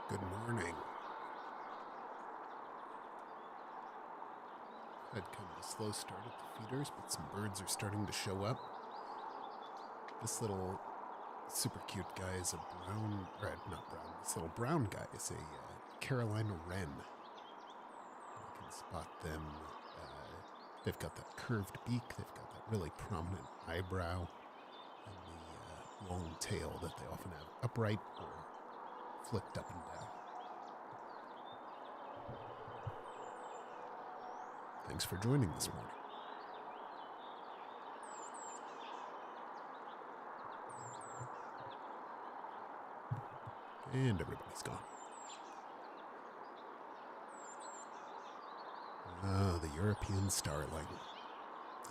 Good morning. Had kind of a slow start at the feeders, but some birds are starting to show up. This little super cute guy is a brown, or not brown, this little brown guy is a Carolina wren. You can spot them. They've got that curved beak, they've got that really prominent eyebrow, and the long tail that they often have upright or flicked up and down. Thanks for joining this morning. And everybody's gone. Ah, the European starling.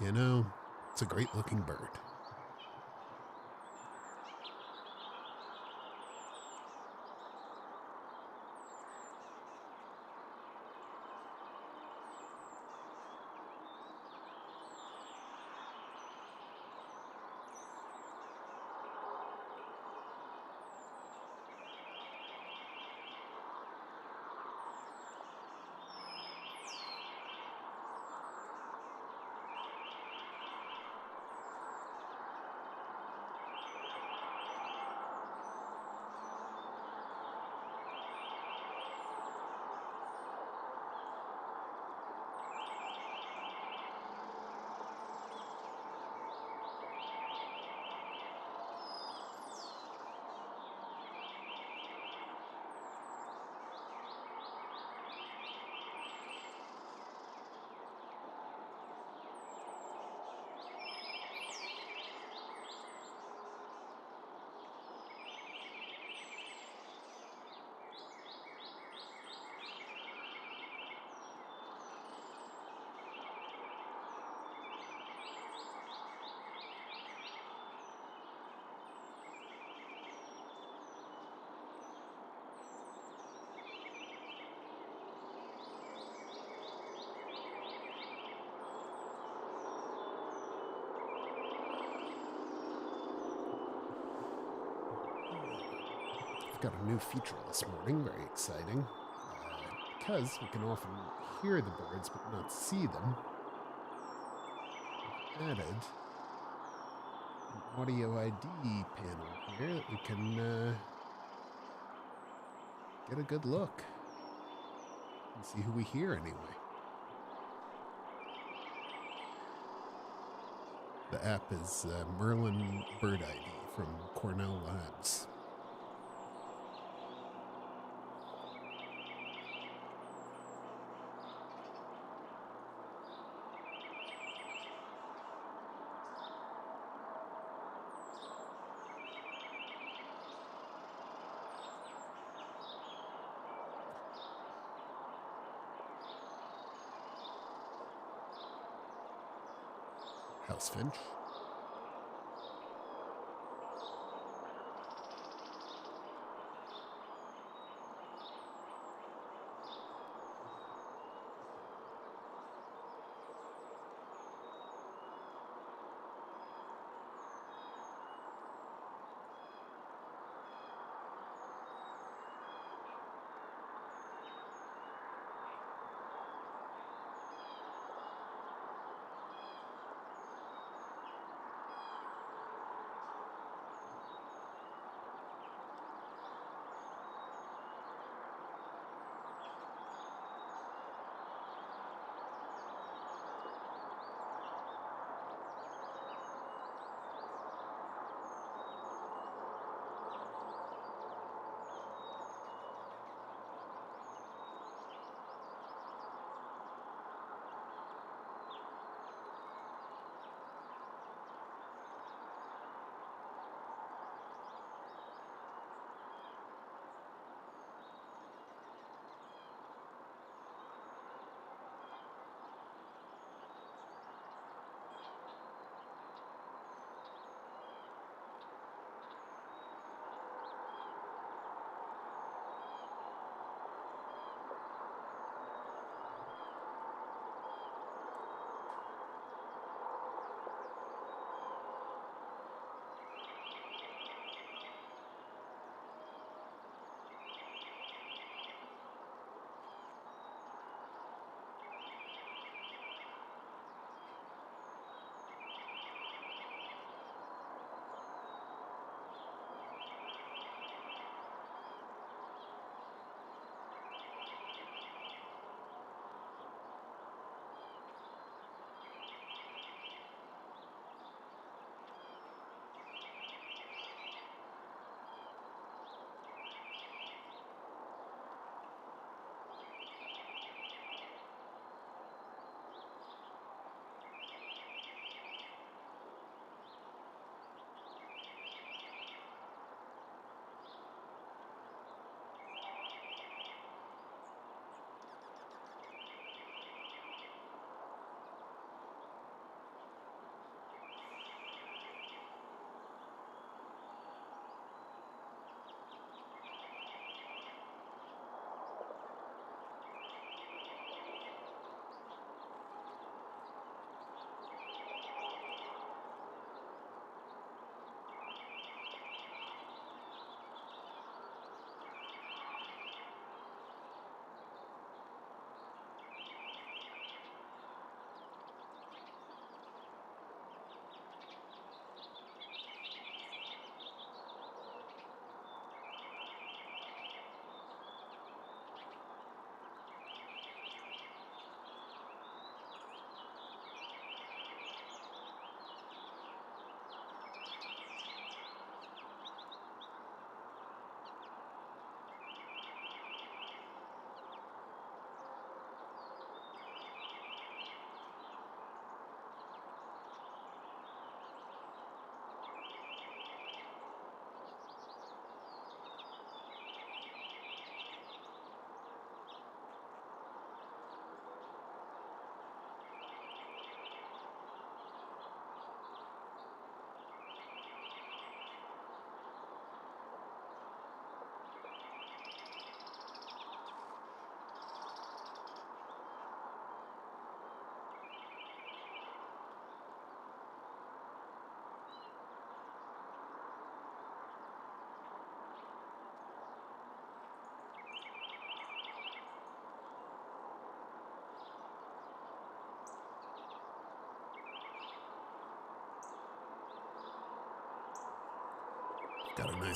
You know, it's a great looking bird. I've got a new feature this morning, very exciting, because we can often hear the birds but not see them. I've added an audio ID panel here that we can get a good look and see who we hear anyway. The app is Merlin Bird ID from Cornell Labs. House finch.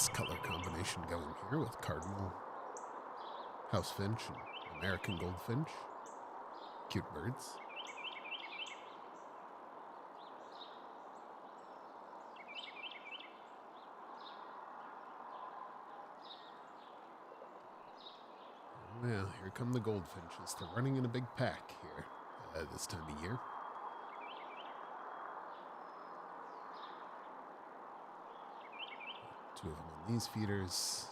nice color combination going here with cardinal, house finch, and American goldfinch. Cute birds. Well, here come the goldfinches. They're running in a big pack here this time of year. Two of them on these feeders.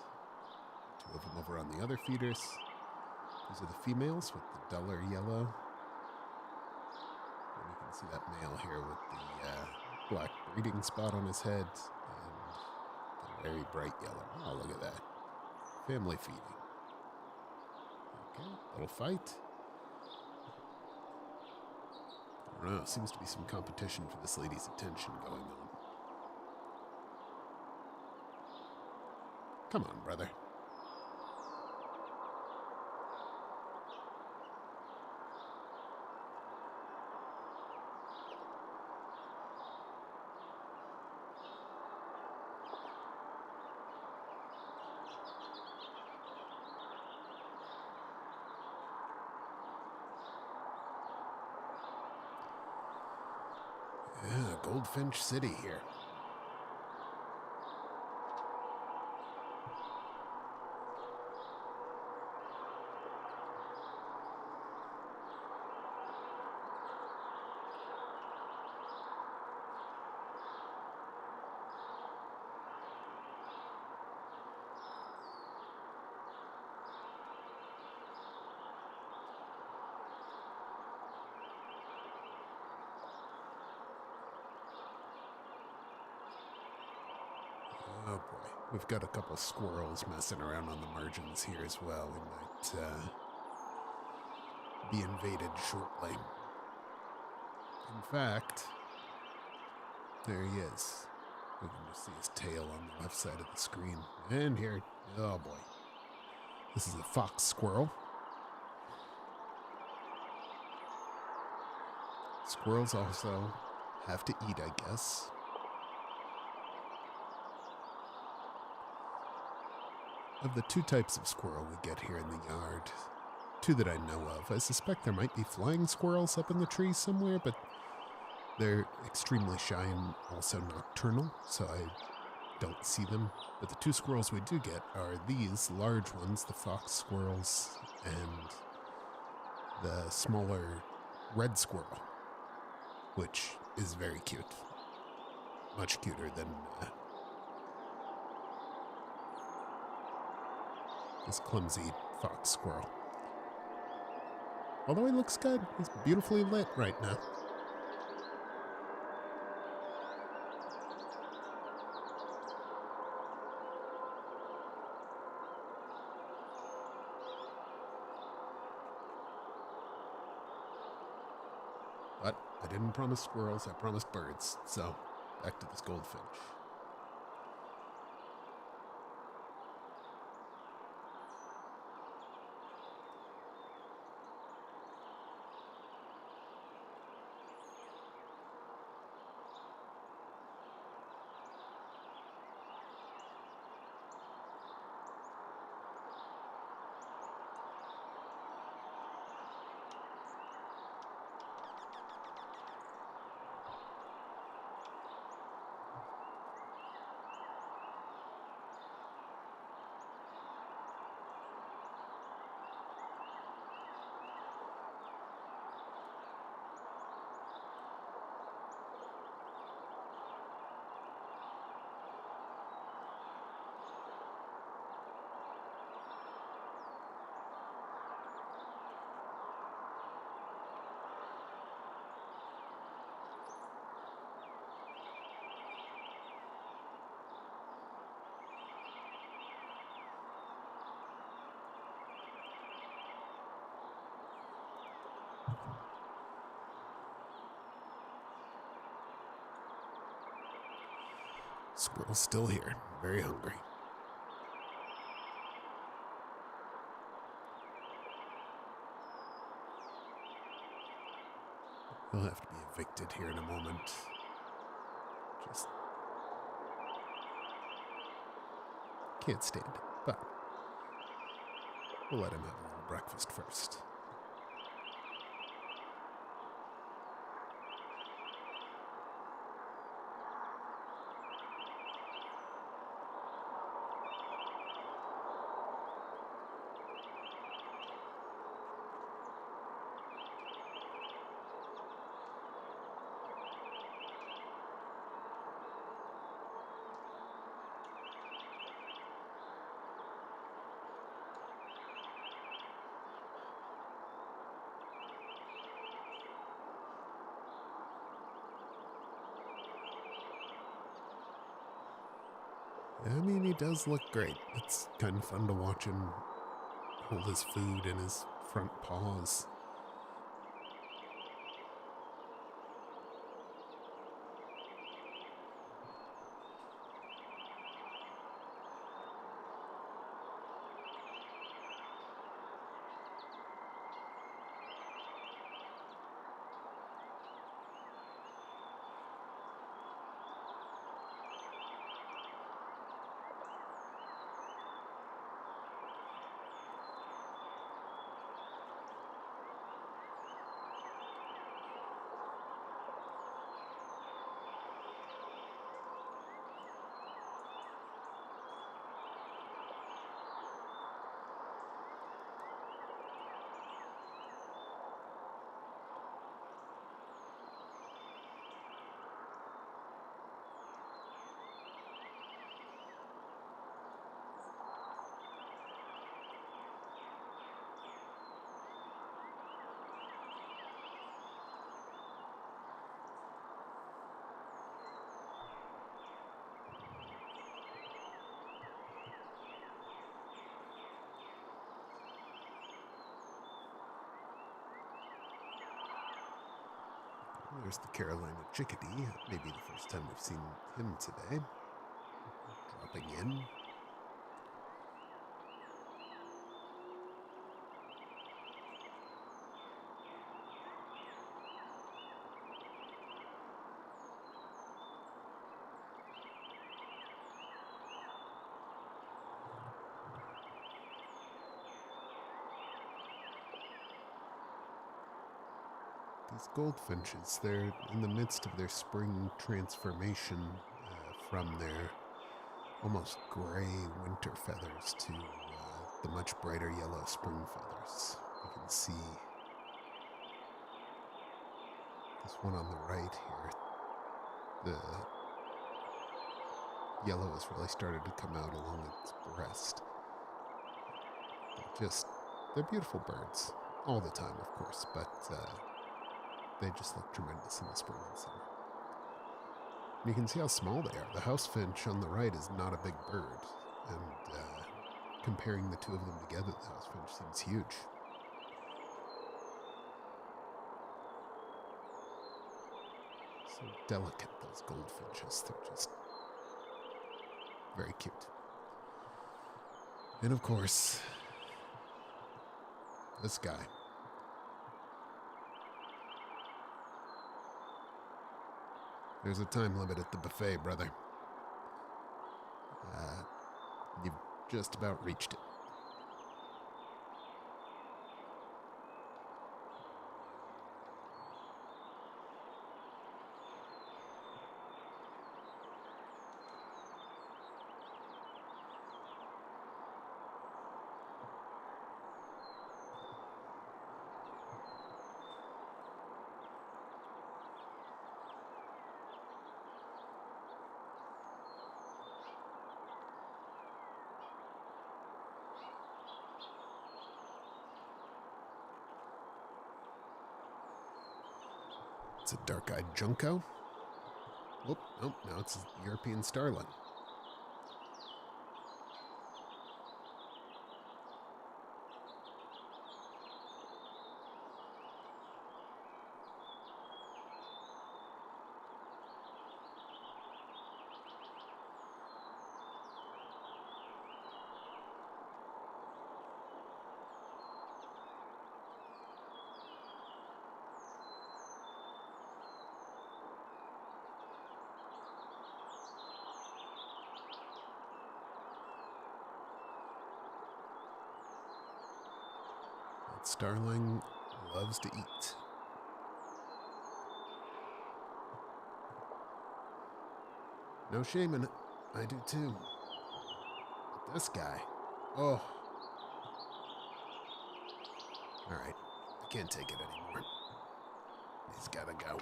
Two of them over on the other feeders. These are the females with the duller yellow. And you can see that male here with the black breeding spot on his head and the very bright yellow. Oh, look at that. Family feeding. Okay, little fight. I don't know, seems to be some competition for this lady's attention going on. Come on, brother. Yeah, Goldfinch City here. Oh boy, we've got a couple squirrels messing around on the margins here as well. We might be invaded shortly. In fact, there he is. We can just see his tail on the left side of the screen. And here, oh boy, this is a fox squirrel. Squirrels also have to eat, I guess. Of the two types of squirrel we get here in the yard, two that I know of, I suspect there might be flying squirrels up in the trees somewhere, but they're extremely shy and also nocturnal, so I don't see them. But the two squirrels we do get are these large ones, the fox squirrels, and the smaller red squirrel, which is very cute. Much cuter than this clumsy fox squirrel. Although he looks good, he's beautifully lit right now. But I didn't promise squirrels, I promised birds. So, back to this goldfinch. Squirrel's still here, very hungry. He'll have to be evicted here in a moment. Just can't stand it, but we'll let him have a little breakfast first. I mean, he does look great. It's kind of fun to watch him hold his food in his front paws. There's the Carolina chickadee. Maybe the first time we've seen him today. Dropping in. These goldfinches, they're in the midst of their spring transformation from their almost gray winter feathers to the much brighter yellow spring feathers. You can see this one on the right here. The yellow has really started to come out along its breast. They're beautiful birds. All the time, of course, but they just look tremendous in the spring and summer. And you can see how small they are. The house finch on the right is not a big bird, and comparing the two of them together, the house finch seems huge. So delicate, those goldfinches. They're just very cute. And of course, this guy. There's a time limit at the buffet, brother. You've just about reached it. It's a dark-eyed junco. Oh, no, now it's a European starling. That starling loves to eat. No shame in it. I do too. But this guy. Oh. Alright. I can't take it anymore. He's gotta go.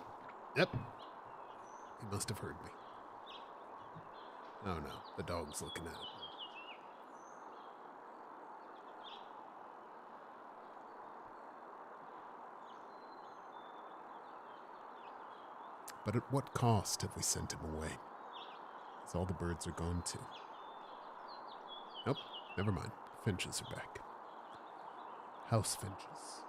Yep. He must have heard me. Oh no, the dog's looking at him. But at what cost have we sent him away? As all the birds are gone too. Nope, never mind. Finches are back. House finches.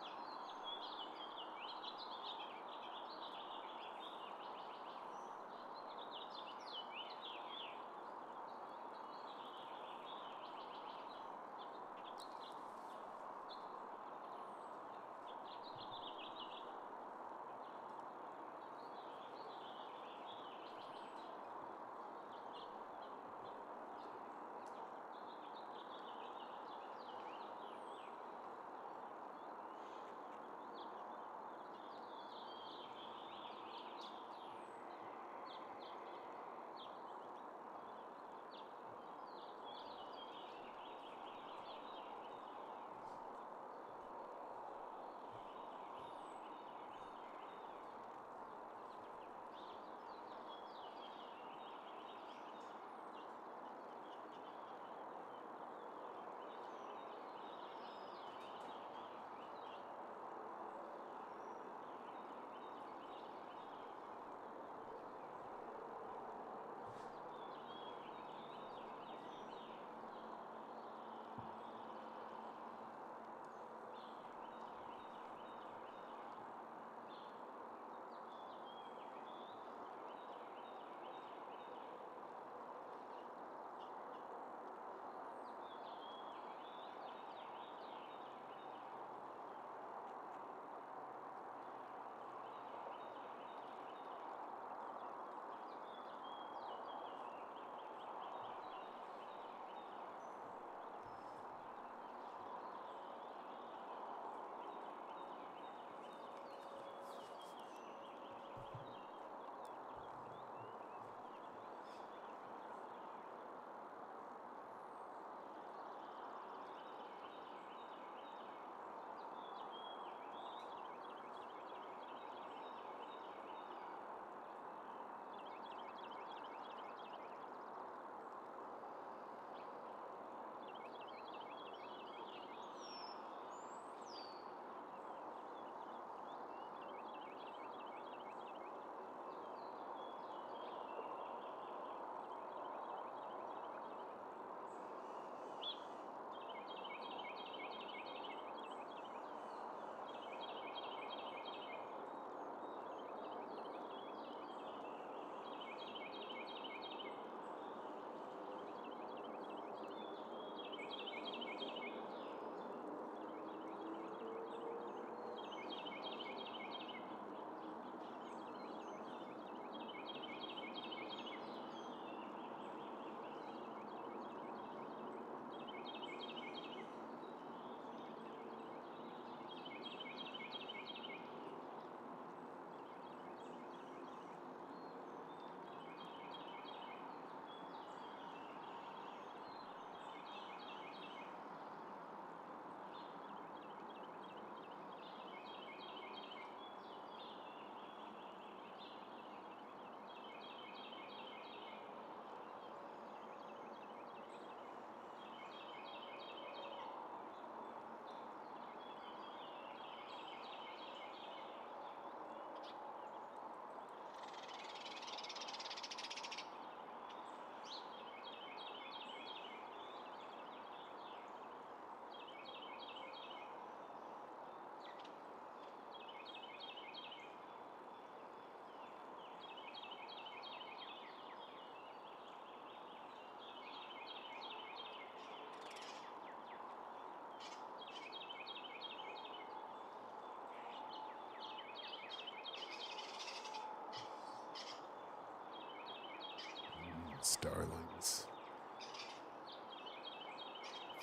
Starlings.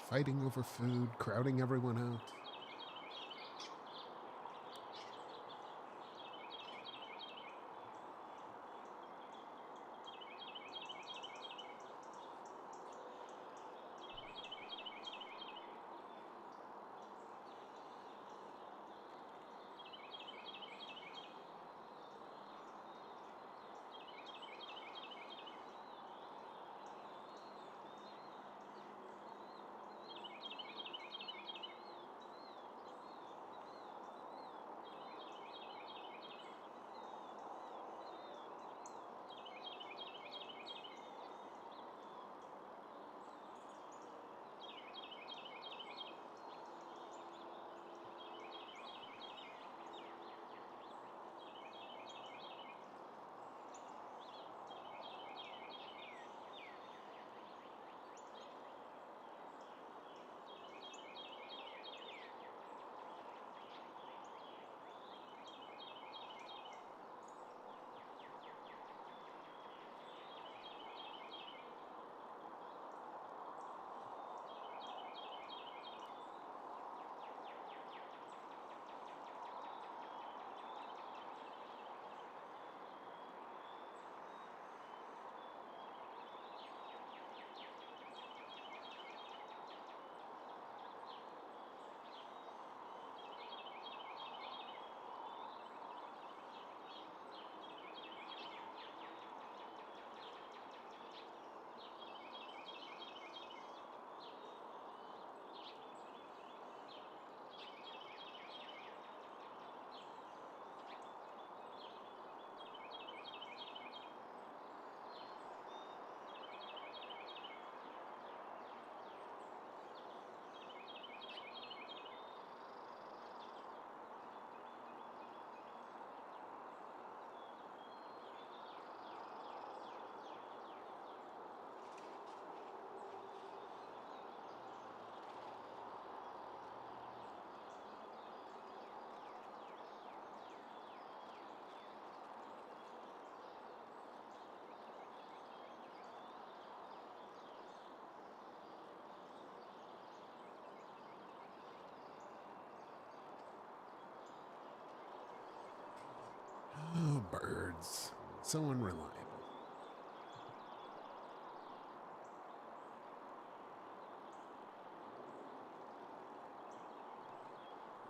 Fighting over food, crowding everyone out. So unreliable.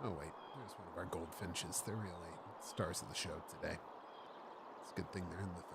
Oh wait, there's one of our goldfinches. They're really stars of the show today. It's a good thing they're in the thumbnail.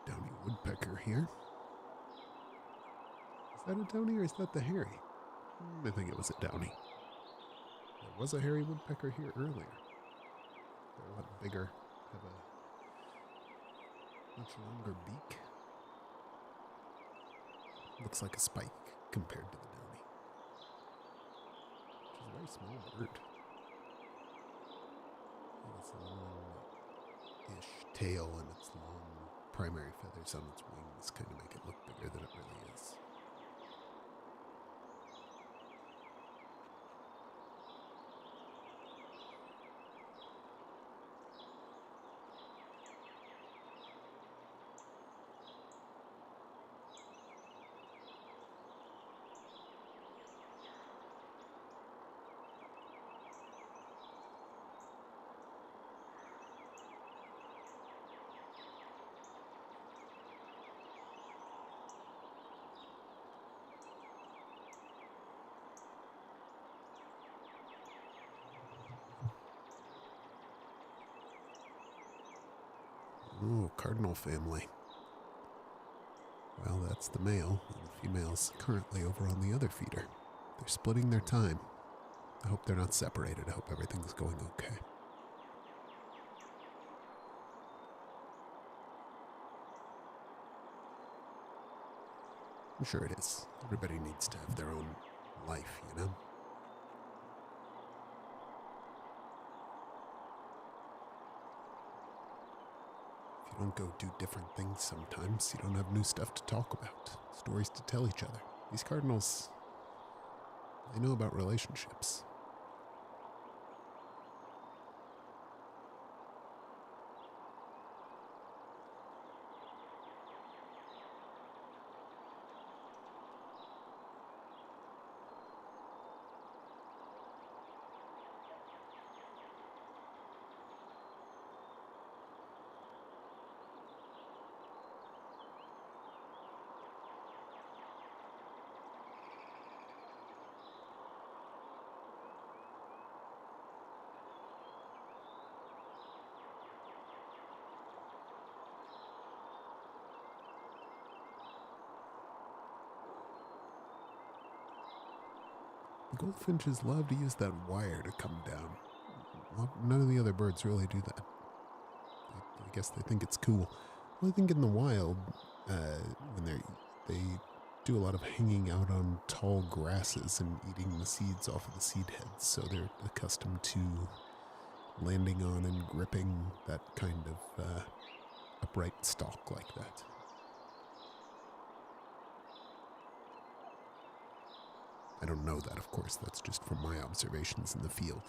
Downy woodpecker here. Is that a downy or is that the hairy? I think it was a downy. There was a hairy woodpecker here earlier. They're a lot bigger, have a much longer beak. Looks like a spike compared to the downy. Which is a very small bird. It has a long-ish tail and its long primary feathers on its wings kind of make it look bigger than it really is. Oh, cardinal family. Well, that's the male, and the female's currently over on the other feeder. They're splitting their time. I hope they're not separated. I hope everything's going okay. I'm sure it is. Everybody needs to have their own life, you know? If you don't go do different things sometimes, you don't have new stuff to talk about, stories to tell each other. These cardinals, they know about relationships. Goldfinches love to use that wire to come down. None of the other birds really do that. I guess they think it's cool. Well, I think in the wild, when they do a lot of hanging out on tall grasses and eating the seeds off of the seed heads, so they're accustomed to landing on and gripping that kind of upright stalk like that. I don't know that, of course. That's just from my observations in the field.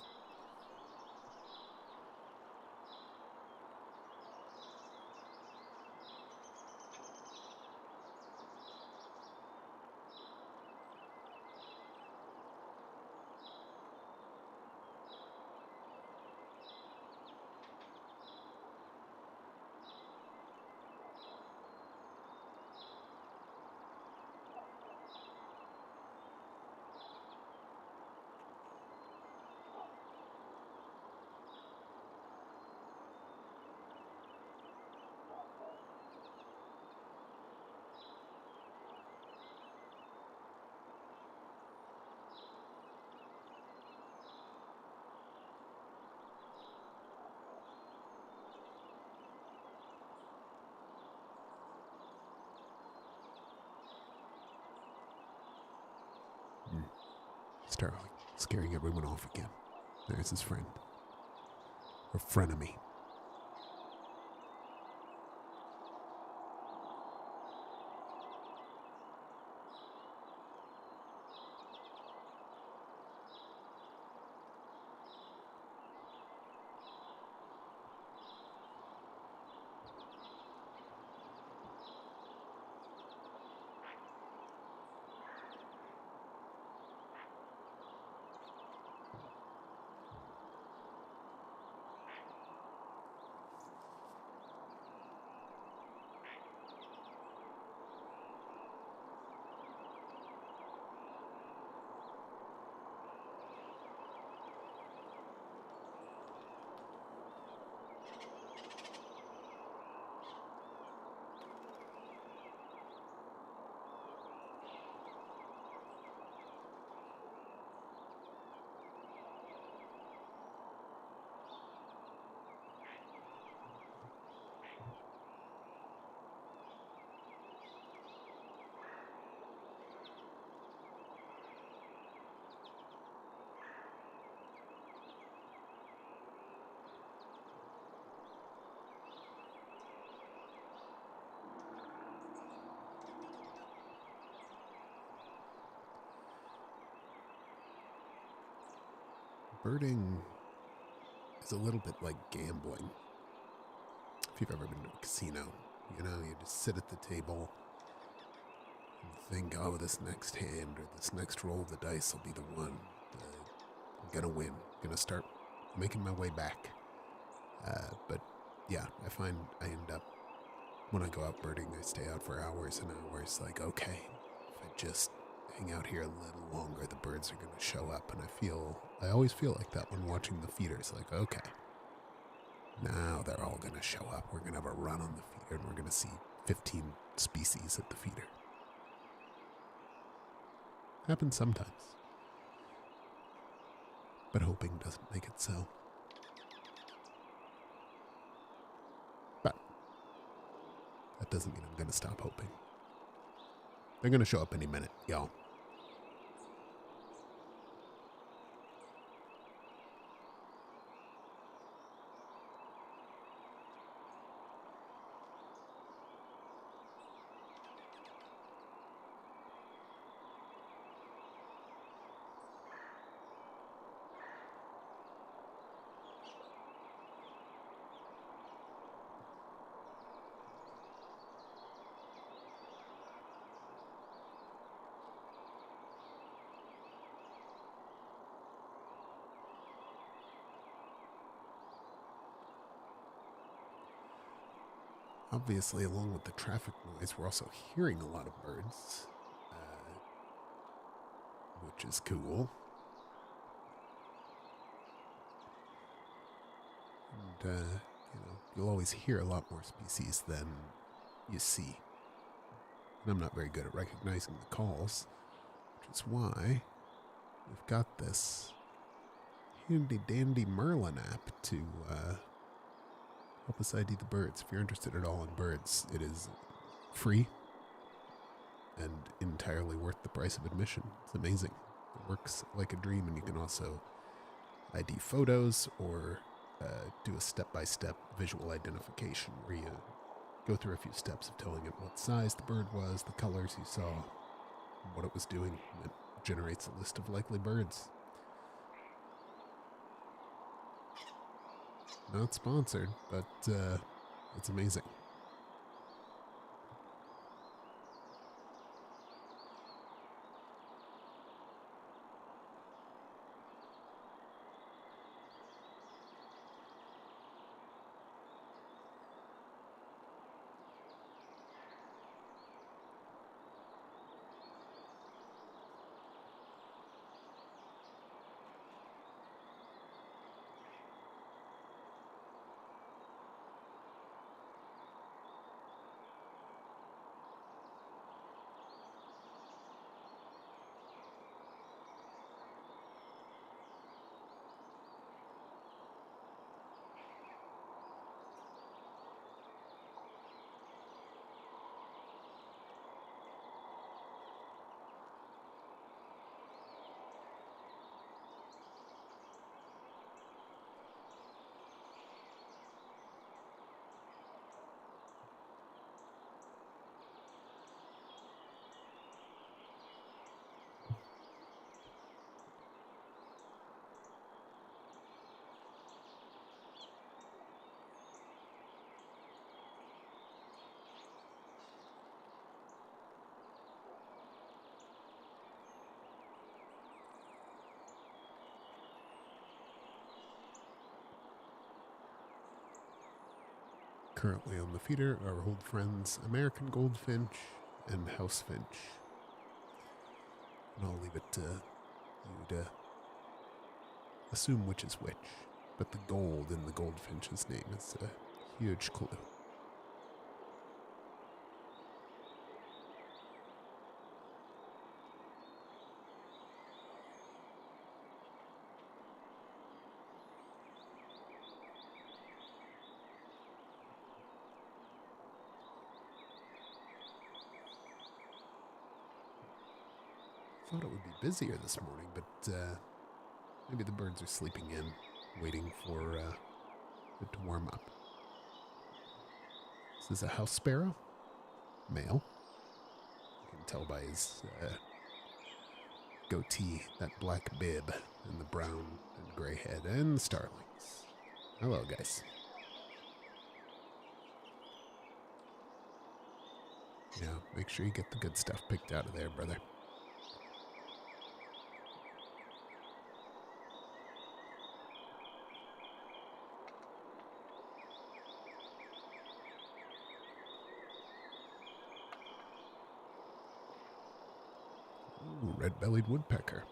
Start scaring everyone off again. There's his friend. Or frenemy. Birding is a little bit like gambling. If you've ever been to a casino, you just sit at the table and think, oh, this next hand or this next roll of the dice will be the one. I'm going to win. I'm going to start making my way back. But yeah, I find I end up, when I go out birding, I stay out for hours and hours. Like, okay, if I just hang out here a little longer, the birds are going to show up. And I always feel like that when watching the feeders. Like, okay, now they're all going to show up. We're going to have a run on the feeder and we're going to see 15 species at the feeder. Happens sometimes. But hoping doesn't make it so. But that doesn't mean I'm going to stop hoping. They're going to show up any minute, y'all. Obviously, along with the traffic noise, we're also hearing a lot of birds, which is cool. And, you'll always hear a lot more species than you see. And I'm not very good at recognizing the calls, which is why we've got this handy dandy Merlin app to help us ID the birds. If you're interested at all in birds, it is free and entirely worth the price of admission. It's amazing. It works like a dream, and you can also ID photos or do a step-by-step visual identification where you go through a few steps of telling it what size the bird was, the colors you saw, what it was doing. It generates a list of likely birds. Not sponsored, but it's amazing. Currently on the feeder, our old friends American goldfinch and house finch. And I'll leave it to you to assume which is which. But the gold in the goldfinch's name is a huge clue. Thought it would be busier this morning, but maybe the birds are sleeping in, waiting for it to warm up. This is a house sparrow, male. You can tell by his goatee, that black bib, and the brown and gray head, and the starlings. Hello, guys. Yeah, make sure you get the good stuff picked out of there, brother. Ooh, red-bellied woodpecker.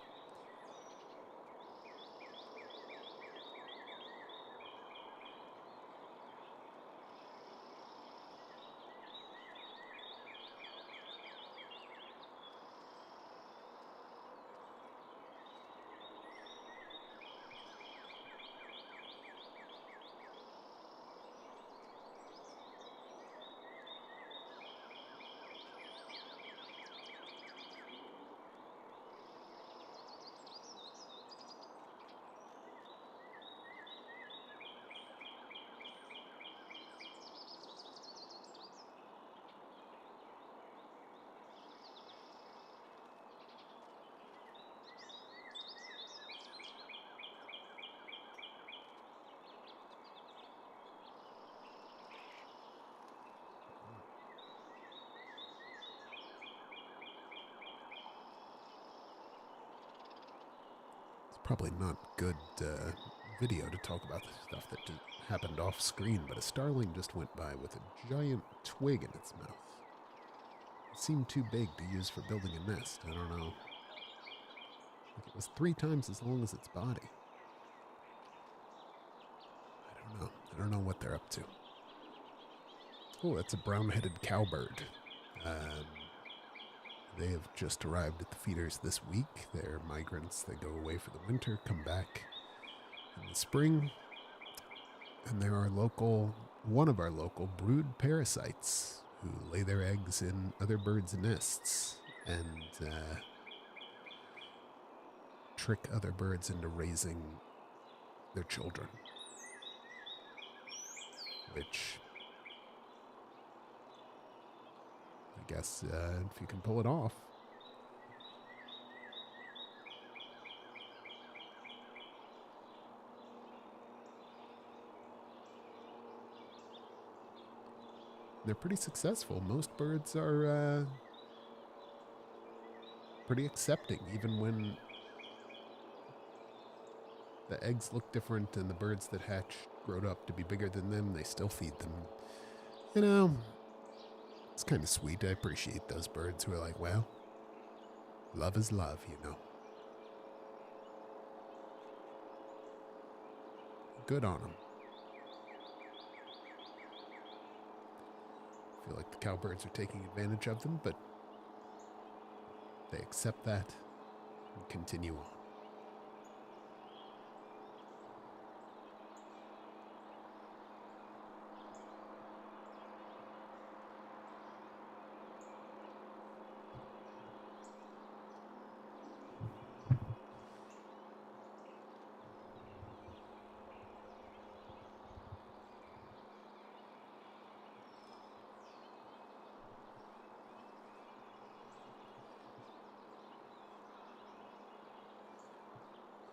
Probably not good video to talk about the stuff that happened off screen, but a starling just went by with a giant twig in its mouth. It seemed too big to use for building a nest. I don't know. Like it was 3 times as long as its body. I don't know what they're up to. Oh, that's a brown-headed cowbird. They have just arrived at the feeders this week. They're migrants. They go away for the winter, come back in the spring, and they're one of our local brood parasites who lay their eggs in other birds' nests and trick other birds into raising their children, which I guess if you can pull it off. They're pretty successful. Most birds are pretty accepting, even when the eggs look different and the birds that hatch grow up to be bigger than them, they still feed them. You know, it's kind of sweet. I appreciate those birds who are like, well, love is love, you know. Good on them. I feel like the cowbirds are taking advantage of them, but they accept that and continue on.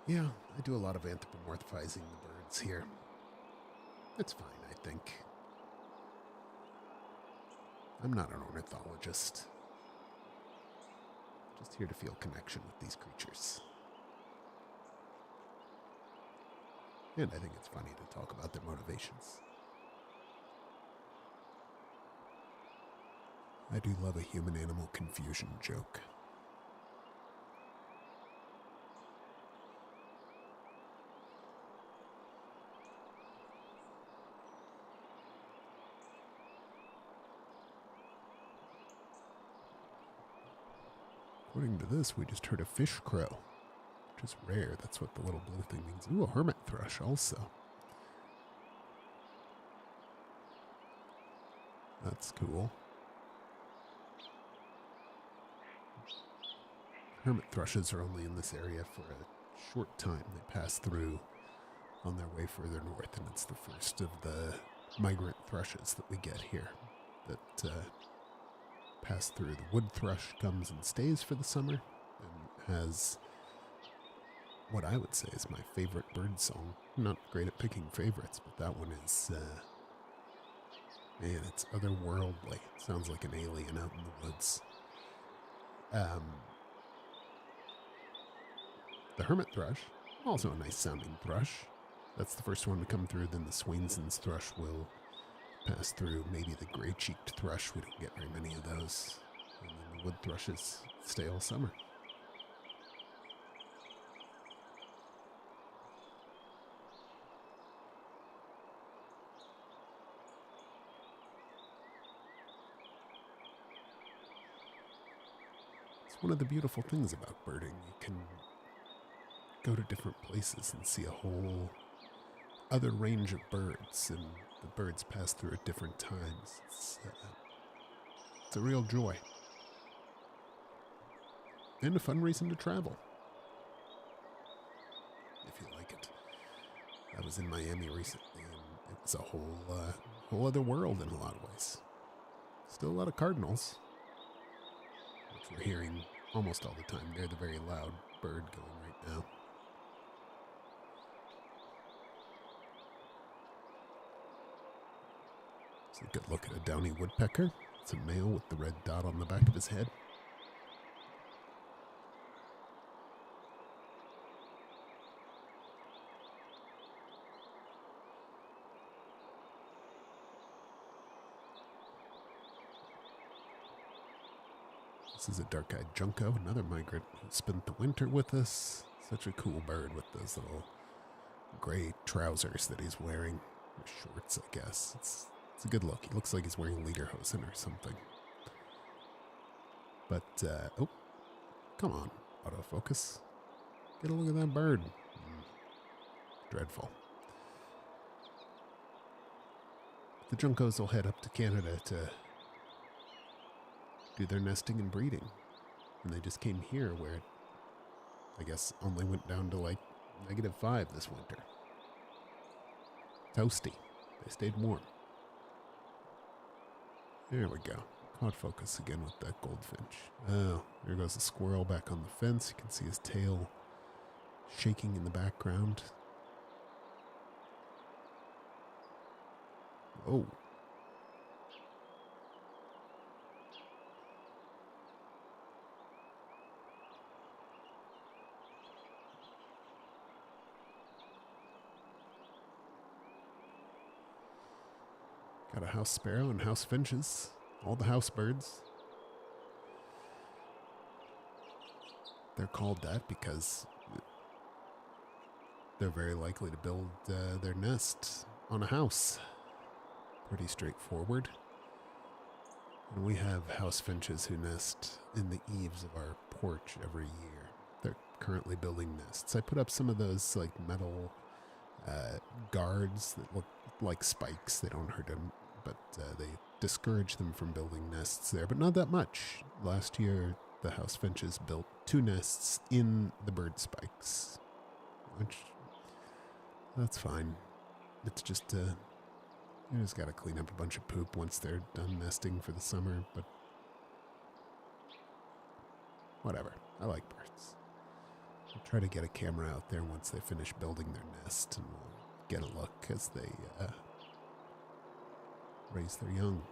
Yeah, I do a lot of anthropomorphizing the birds here. It's fine, I think. I'm not an ornithologist. Just here to feel connection with these creatures. And I think it's funny to talk about their motivations. I do love a human-animal confusion joke. According to this, we just heard a fish crow, which is rare. That's what the little blue thing means. Ooh, a hermit thrush also. That's cool. Hermit thrushes are only in this area for a short time. They pass through on their way further north, and it's the first of the migrant thrushes that we get here that pass through. The wood thrush comes and stays for the summer and has what I would say is my favorite bird song. I'm not great at picking favorites, but that one is, man, it's otherworldly. It sounds like an alien out in the woods. The hermit thrush, also a nice sounding thrush. That's the first one to come through. Then the Swainson's thrush will pass through. Maybe the gray-cheeked thrush. We don't get very many of those. And then the wood thrushes stay all summer. It's one of the beautiful things about birding. You can go to different places and see a whole other range of birds, and the birds pass through at different times. It's a real joy. And a fun reason to travel, if you like it. I was in Miami recently, and it was a whole other world in a lot of ways. Still a lot of cardinals, which we're hearing almost all the time. They're the very loud bird going right now. It's a good look at a downy woodpecker. It's a male with the red dot on the back of his head. This is a dark-eyed junco, another migrant who spent the winter with us. Such a cool bird with those little gray trousers that he's wearing. Or shorts, I guess. It's a good look. He looks like he's wearing lederhosen or something. But, oh, come on, autofocus. Get a look at that bird. Dreadful. The juncos will head up to Canada to do their nesting and breeding. And they just came here where it, I guess, only went down to like -5 this winter. Toasty. They stayed warm. There we go. Caught focus again with that goldfinch. Oh, there goes the squirrel back on the fence. You can see his tail shaking in the background. Oh. Got a house sparrow and house finches. All the house birds. They're called that because they're very likely to build their nest on a house. Pretty straightforward. And we have house finches who nest in the eaves of our porch every year. They're currently building nests. I put up some of those like metal guards that look like spikes. They don't hurt them, but they discourage them from building nests there, but not that much. Last year, the house finches built 2 nests in the bird spikes, which that's fine. It's just you just got to clean up a bunch of poop once they're done nesting for the summer, but whatever. I like birds. I'll try to get a camera out there once they finish building their nest, and we'll get a look as they raise their young.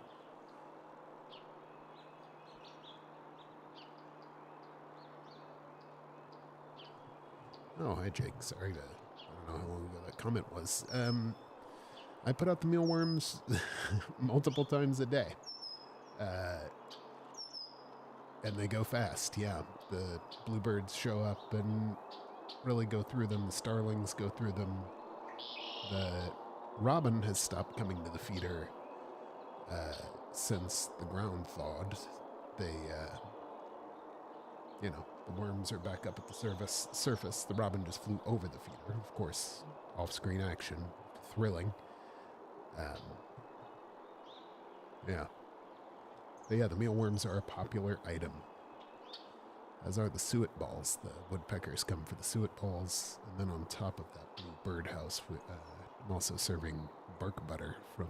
Oh, hi, Jake. Sorry I don't know how long ago that comment was. I put out the mealworms multiple times a day. And they go fast, yeah. The bluebirds show up and really go through them. The starlings go through them. The robin has stopped coming to the feeder since the ground thawed. They, the worms are back up at the surface. The robin just flew over the feeder. Of course, off-screen action. Thrilling. Yeah. But yeah, the mealworms are a popular item. As are the suet balls. The woodpeckers come for the suet balls. And then on top of that blue birdhouse, I'm also serving bark butter from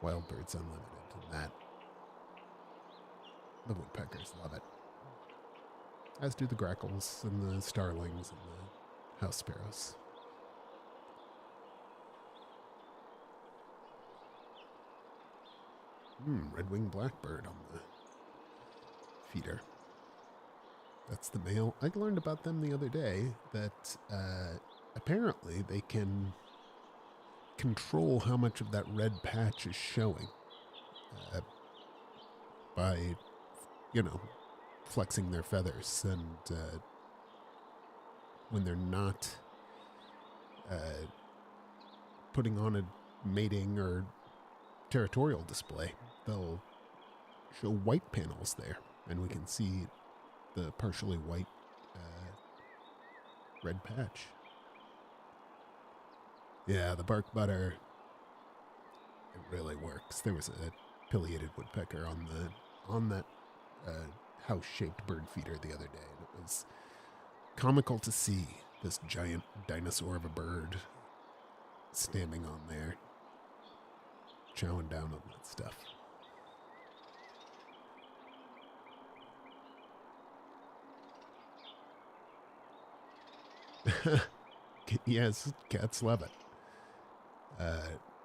Wild Birds Unlimited. And that, the woodpeckers love it. As do the grackles and the starlings and the house sparrows. Red-winged blackbird on the feeder. That's the male. I learned about them the other day that apparently they can control how much of that red patch is showing by, flexing their feathers. And when they're not putting on a mating or territorial display, they'll show white panels there, and we can see the partially white red patch. Yeah, the bark butter, it really works. There was a pileated woodpecker on that house-shaped bird feeder the other day, and it was comical to see this giant dinosaur of a bird standing on there, chowing down on that stuff. Yes, cats love it.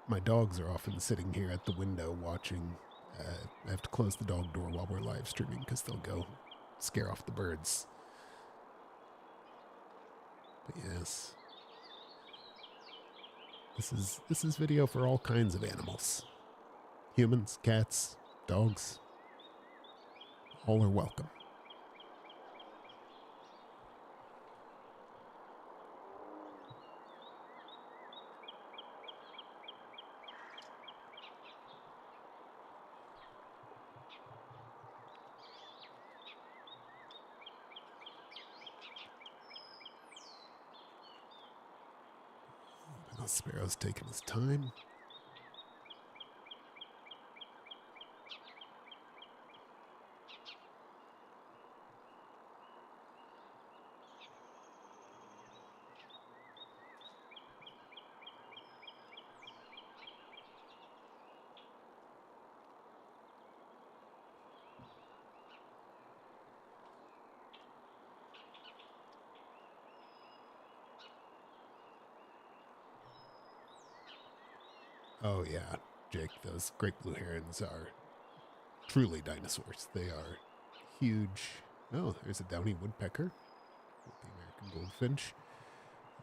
My dogs are often sitting here at the window watching. I have to close the dog door while we're live streaming because they'll go scare off the birds. But yes, this is video for all kinds of animals. Humans, cats, dogs, all are welcome. Oh, Sparrow's taking his time. Oh, yeah, Jake, those great blue herons are truly dinosaurs. They are huge. Oh, there's a downy woodpecker with the American goldfinch.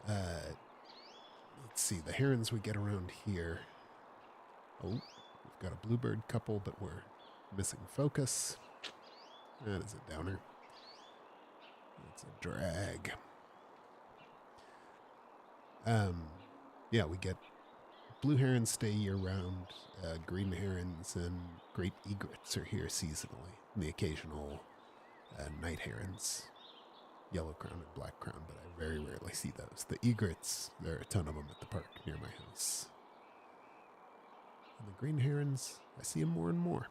Let's see, the herons we get around here. Oh, we've got a bluebird couple, but we're missing focus. That is a downer. It's a drag. Yeah, we get blue herons stay year-round. Green herons and great egrets are here seasonally. And the occasional night herons, yellow crown and black crown, but I very rarely see those. The egrets, there are a ton of them at the park near my house. And the green herons, I see them more and more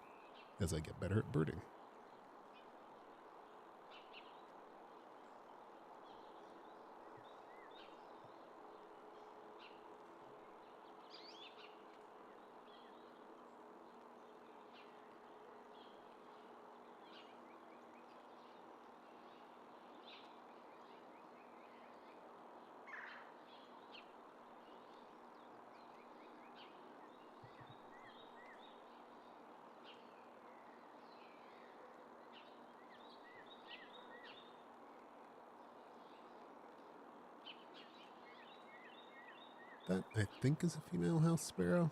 as I get better at birding. That, I think, is a female house sparrow.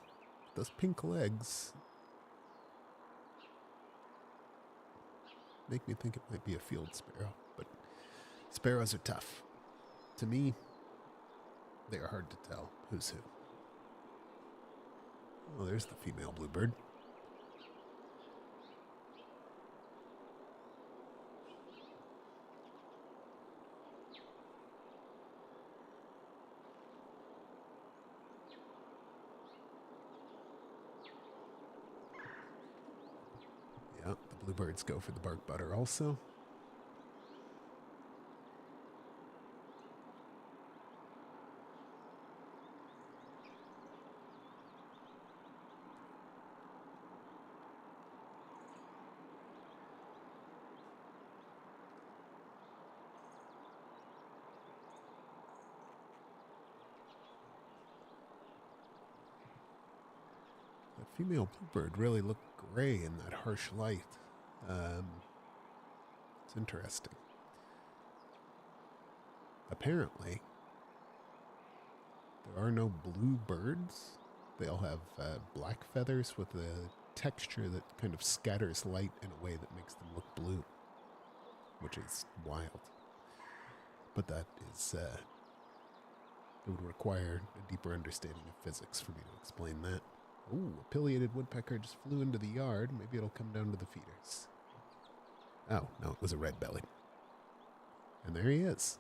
Those pink legs make me think it might be a field sparrow, but sparrows are tough. To me, they are hard to tell who's who. Oh, there's the female bluebird. Yeah, the bluebirds go for the bark butter also. That female bluebird really looked gray in that harsh light. It's interesting. Apparently, there are no blue birds. They all have black feathers with a texture that kind of scatters light in a way that makes them look blue, which is wild. But that is, it would require a deeper understanding of physics for me to explain that. Ooh, a pileated woodpecker just flew into the yard. Maybe it'll come down to the feeders. Oh, no, it was a red-bellied. And there he is.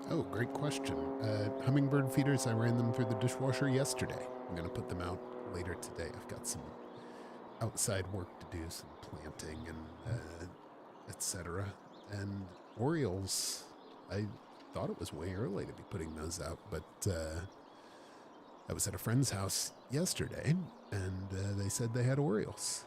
Oh, great question. Hummingbird feeders, I ran them through the dishwasher yesterday. I'm going to put them out later today. I've got some outside work to do, some planting and etc. And Orioles, I thought it was way early to be putting those out, but I was at a friend's house yesterday, and they said they had Orioles.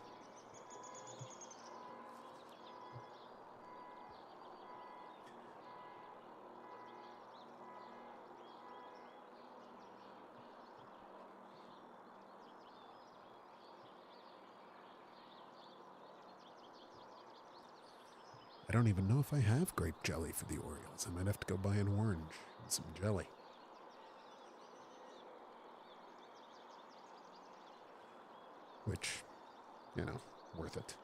I don't even know if I have grape jelly for the Orioles. I might have to go buy an orange and some jelly. Which, worth it.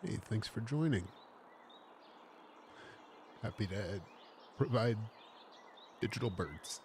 Hey, thanks for joining. Happy to provide digital birds.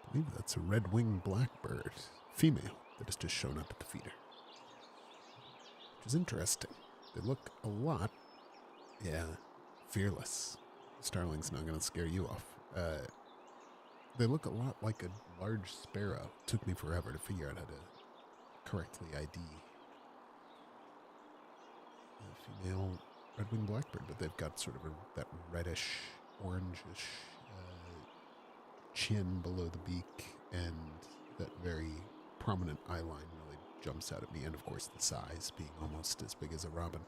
I believe that's a red-winged blackbird, female, that has just shown up at the feeder. Which is interesting. They look a lot, fearless. Starling's not going to scare you off. They look a lot like a large sparrow. Took me forever to figure out how to correctly ID the female red-winged blackbird, but they've got sort of that reddish, orangish chin below the beak, and that very prominent eye line really jumps out at me, and of course the size being almost as big as a robin.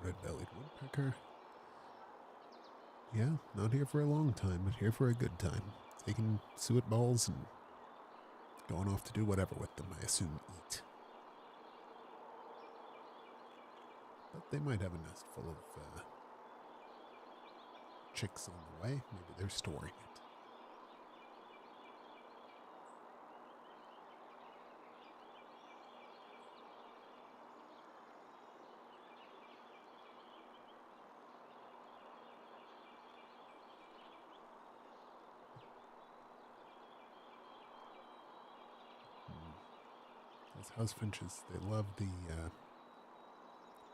Red-bellied woodpecker. Yeah, not here for a long time, but here for a good time. Taking suet balls and going off to do whatever with them, I assume eat. But they might have a nest full of chicks on the way. Maybe they're storing it. Those house finches, they love the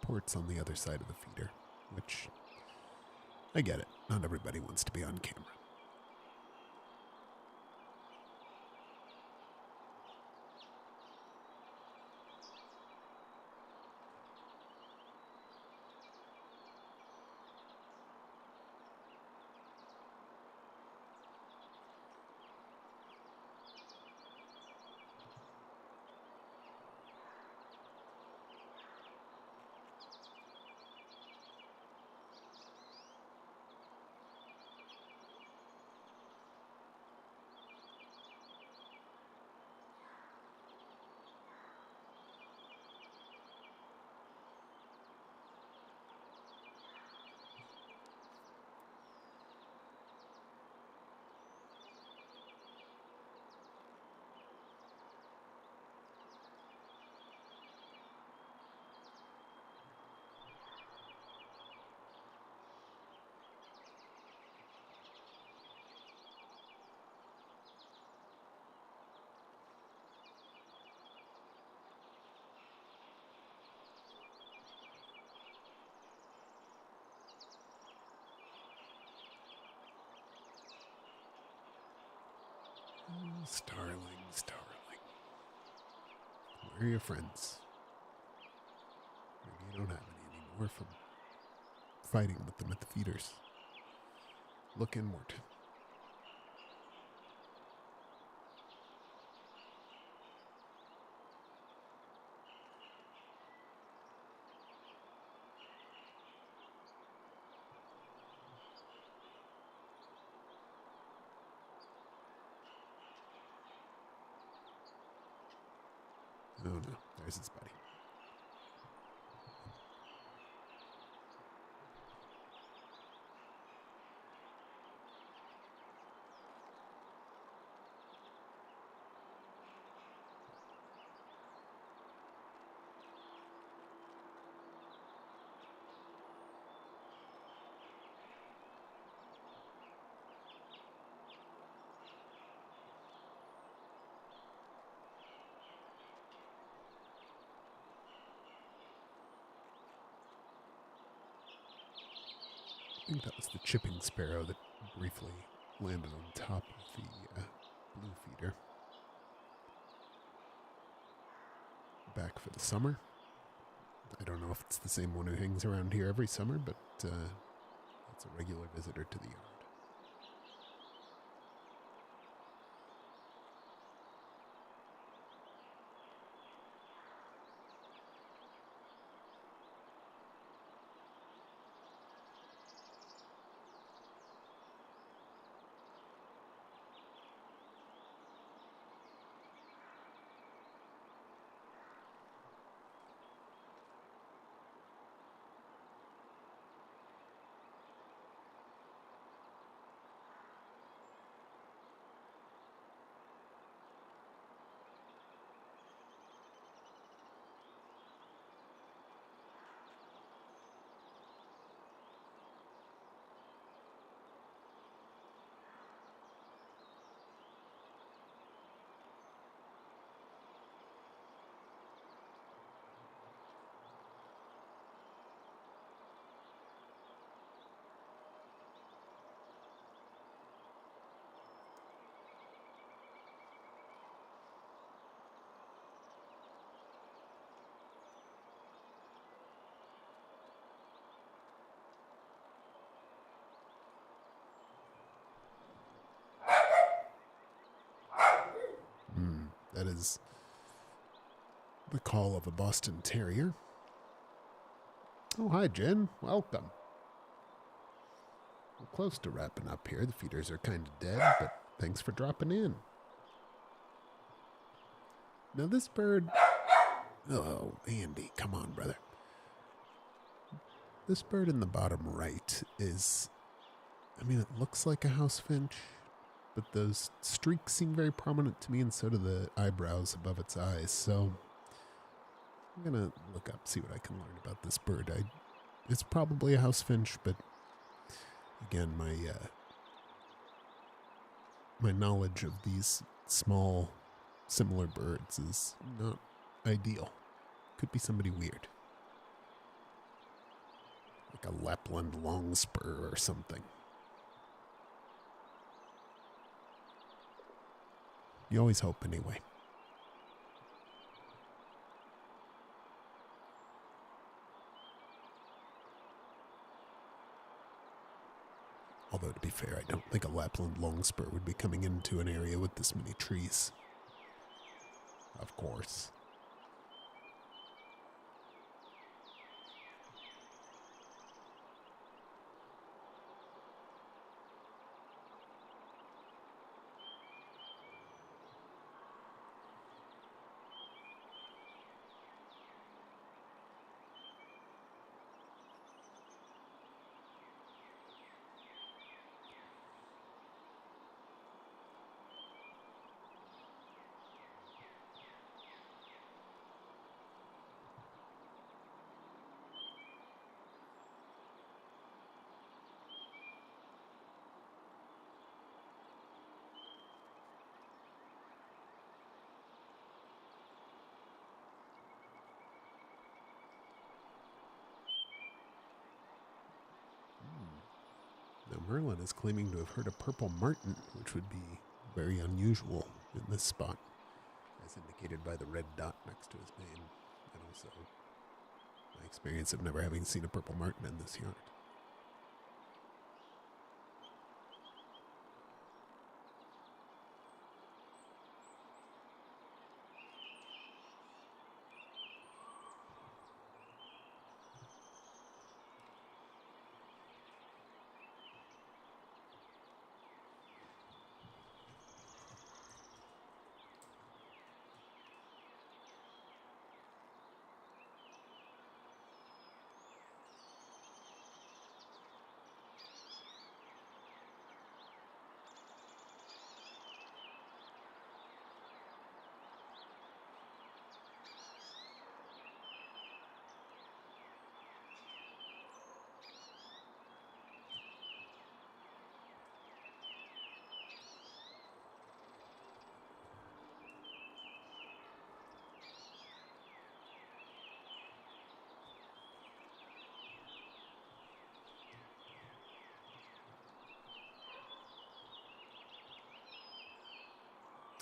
ports on the other side of the feeder, which, I get it. Not everybody wants to be on camera. Starling, starling. Where are your friends? Maybe you don't have any anymore from fighting with them at the feeders. Look inward. Oh no, there's his buddy. think that was the chipping sparrow that briefly landed on top of the blue feeder. Back for the summer. I don't know if it's the same one who hangs around here every summer, but it's a regular visitor to the yard. That is the call of a Boston Terrier. Oh, hi, Jen. Welcome. We're close to wrapping up here. The feeders are kind of dead, but thanks for dropping in. Now, this bird... Oh, Andy, come on, brother. This bird in the bottom right is... I mean, it looks like a house finch, but those streaks seem very prominent to me, and so do the eyebrows above its eyes. So I'm going to look up, see what I can learn about this bird. It's probably a house finch, but again, my knowledge of these small, similar birds is not ideal. Could be somebody weird. Like a Lapland longspur or something. You always hope, anyway. Although, to be fair, I don't think a Lapland longspur would be coming into an area with this many trees. Of course. Now, Merlin is claiming to have heard a purple martin, which would be very unusual in this spot, as indicated by the red dot next to his name, and also my experience of never having seen a purple martin in this yard.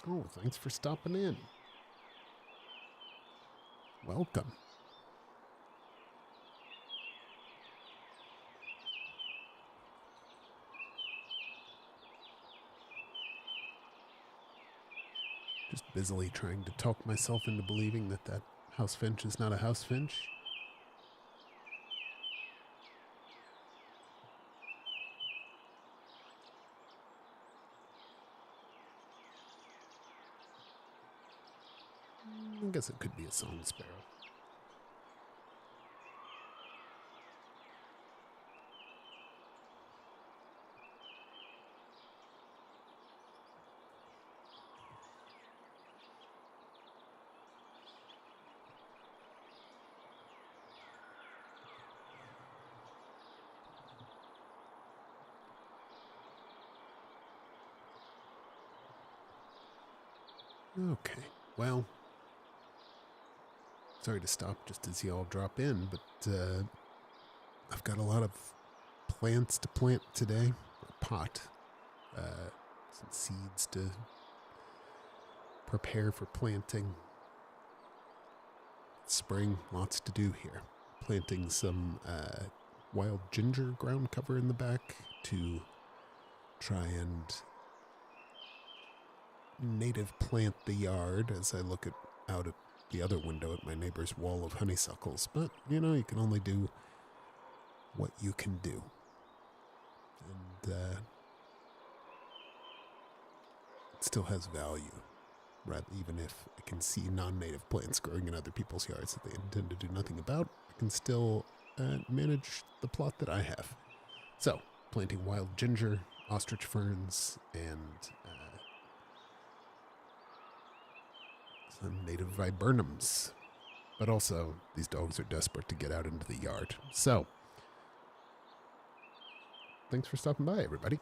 Oh, thanks for stopping in. Welcome. Just busily trying to talk myself into believing that that house finch is not a house finch. I guess it could be a song sparrow. Okay, well, sorry to stop just as you all drop in, but I've got a lot of plants to plant today. A pot, some seeds to prepare for planting. Spring, lots to do here. Planting some wild ginger ground cover in the back to try and native plant the yard as I look out at the other window at my neighbor's wall of honeysuckles. But, you know, you can only do what you can do. And it still has value, right? Even if I can see non-native plants growing in other people's yards that they intend to do nothing about, I can still manage the plot that I have. So, planting wild ginger, ostrich ferns, and some native viburnums. But also, these dogs are desperate to get out into the yard. So, thanks for stopping by, everybody.